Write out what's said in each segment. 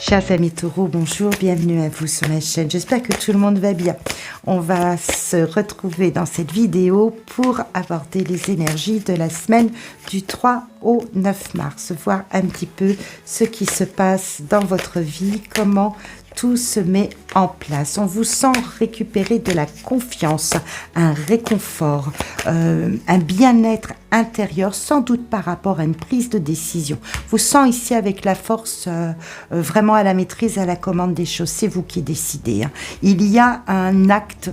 Chers amis taureaux, bonjour, bienvenue à vous sur ma chaîne. J'espère que tout le monde va bien. On va se retrouver dans cette vidéo pour aborder les énergies de la semaine du 3 au 9 mars. Voir un petit peu ce qui se passe dans votre vie, comment tout se met en place. On vous sent récupérer de la confiance, un réconfort, un bien-être intérieur, sans doute par rapport à une prise de décision. Vous sent ici avec la force vraiment à la maîtrise, à la commande des choses. C'est vous qui décidez. Hein. Il y a un acte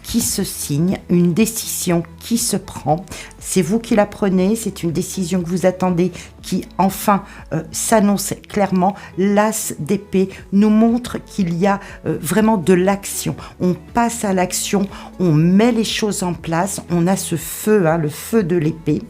qui se signe, une décision qui se prend. C'est vous qui la prenez, c'est une décision que vous attendez qui enfin s'annonce clairement. L'as d'épée nous montre qu'il y a vraiment de l'action. On passe à l'action, on met les choses en place, on a ce feu, hein, le feu de l'épée.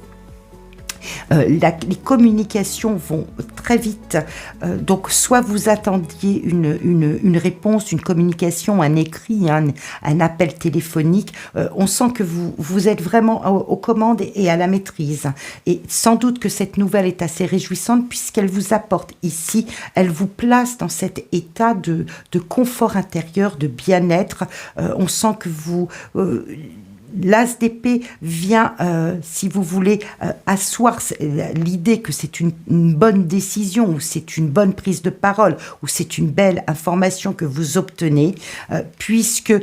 Les communications vont très vite, donc soit vous attendiez une réponse, une communication, un écrit, un appel téléphonique, on sent que vous êtes vraiment aux commandes et à la maîtrise. Et sans doute que cette nouvelle est assez réjouissante puisqu'elle vous apporte ici, elle vous place dans cet état de confort intérieur, de bien-être. On sent que vous... L'as d'épée vient, si vous voulez, asseoir l'idée que c'est une bonne décision, ou c'est une bonne prise de parole, ou c'est une belle information que vous obtenez, puisque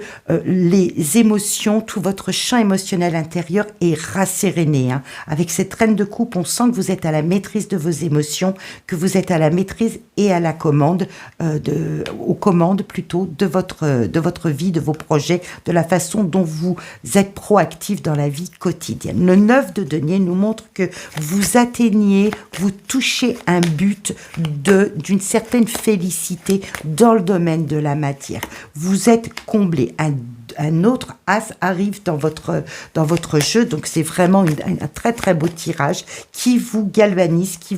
les émotions, tout votre champ émotionnel intérieur est rasséréné. Hein. Avec cette reine de coupe, on sent que vous êtes à la maîtrise de vos émotions, que vous êtes à la maîtrise et à la commande, aux commandes plutôt de votre vie, de vos projets, de la façon dont vous êtes proactif dans la vie quotidienne. Le 9 de denier nous montre que vous atteignez, vous touchez un but d'une certaine félicité dans le domaine de la matière. Vous êtes comblé. Un autre as arrive dans votre jeu, donc c'est vraiment un très très beau tirage qui vous galvanise, qui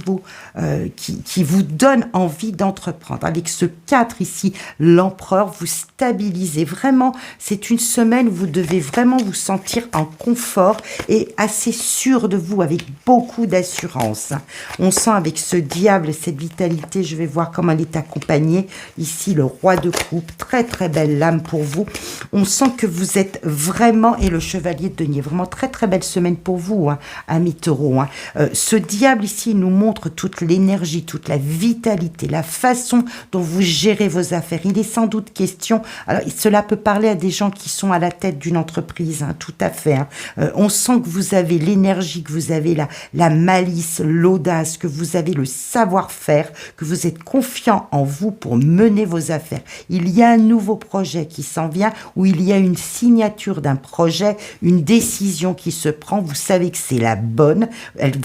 vous donne envie d'entreprendre. Avec ce 4 ici, l'empereur, vous stabilisez vraiment. C'est une semaine où vous devez vraiment vous sentir en confort et assez sûr de vous, avec beaucoup d'assurance. On sent avec ce diable, cette vitalité, je vais voir comment elle est accompagnée. Ici, le roi de coupe, très très belle lame pour vous. On sent que vous êtes vraiment, et le chevalier de denier, vraiment très très belle semaine pour vous, hein, amis taureaux. Hein. Ce diable ici nous montre toute l'énergie, toute la vitalité, la façon dont vous gérez vos affaires. Il est sans doute question, alors cela peut parler à des gens qui sont à la tête d'une entreprise, hein, tout à fait. Hein. On sent que vous avez l'énergie, que vous avez la malice, l'audace, que vous avez le savoir-faire, que vous êtes confiant en vous pour mener vos affaires. Il y a un nouveau projet qui s'en vient, où il y a une signature d'un projet, une décision qui se prend, vous savez que c'est la bonne, elle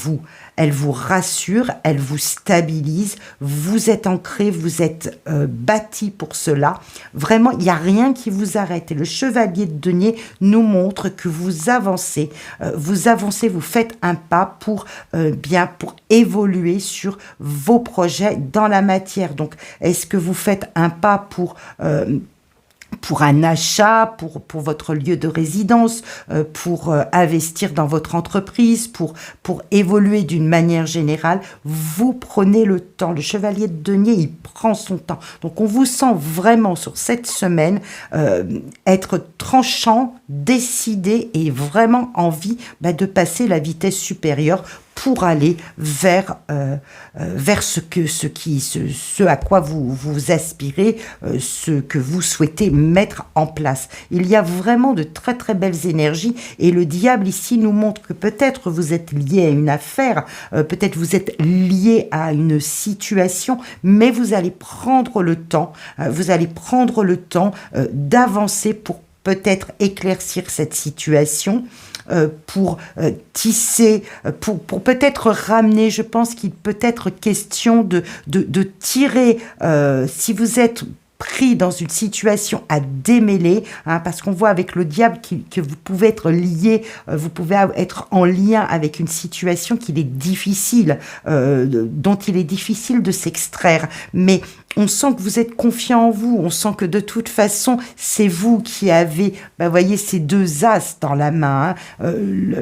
vous rassure, elle vous stabilise, vous êtes ancré, vous êtes bâti pour cela. Vraiment, il n'y a rien qui vous arrête. Et le chevalier de denier nous montre que vous avancez, vous faites un pas pour évoluer sur vos projets dans la matière. Donc, est-ce que vous faites un pas pour un achat, pour votre lieu de résidence, pour investir dans votre entreprise, pour évoluer d'une manière générale, vous prenez le temps. Le chevalier de denier, il prend son temps. Donc, on vous sent vraiment sur cette semaine être tranchant, décidé et vraiment envie de passer la vitesse supérieure pour aller vers ce à quoi vous aspirez, ce que vous souhaitez mettre en place. Il y a vraiment de très très belles énergies, et le diable ici nous montre que peut-être vous êtes lié à une affaire, peut-être vous êtes lié à une situation, mais vous allez prendre le temps, d'avancer pour peut-être éclaircir cette situation, pour tisser, pour peut-être ramener. Je pense qu'il peut être question de tirer, si vous êtes pris dans une situation à démêler, hein, parce qu'on voit avec le diable que vous pouvez être lié, vous pouvez être en lien avec une situation qu'il est difficile, dont il est difficile de s'extraire. Mais on sent que vous êtes confiant en vous, on sent que de toute façon, c'est vous qui avez, voyez, ces deux as dans la main. Hein.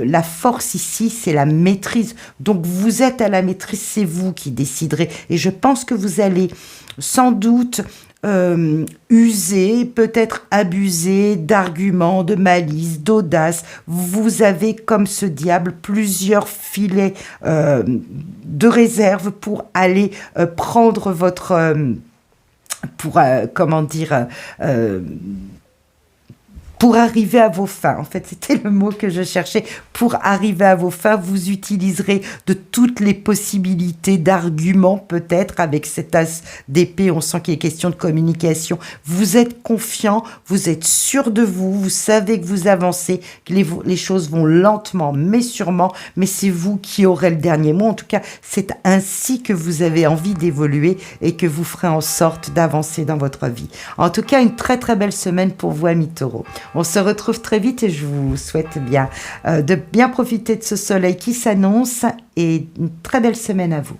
La force ici, c'est la maîtrise. Donc vous êtes à la maîtrise, c'est vous qui déciderez. Et je pense que vous allez sans doute user, peut-être abuser d'arguments, de malice, d'audace. Vous avez, comme ce diable, plusieurs filets de réserve pour aller prendre votre... pour arriver à vos fins. En fait, c'était le mot que je cherchais. Pour arriver à vos fins, vous utiliserez de toutes les possibilités d'arguments, peut-être, avec cet as d'épée. On sent qu'il est question de communication. Vous êtes confiant, vous êtes sûr de vous, vous savez que vous avancez, que les choses vont lentement, mais sûrement, mais c'est vous qui aurez le dernier mot. En tout cas, c'est ainsi que vous avez envie d'évoluer et que vous ferez en sorte d'avancer dans votre vie. En tout cas, une très très belle semaine pour vous, amis taureaux. On se retrouve très vite et je vous souhaite bien de bien profiter de ce soleil qui s'annonce et une très belle semaine à vous.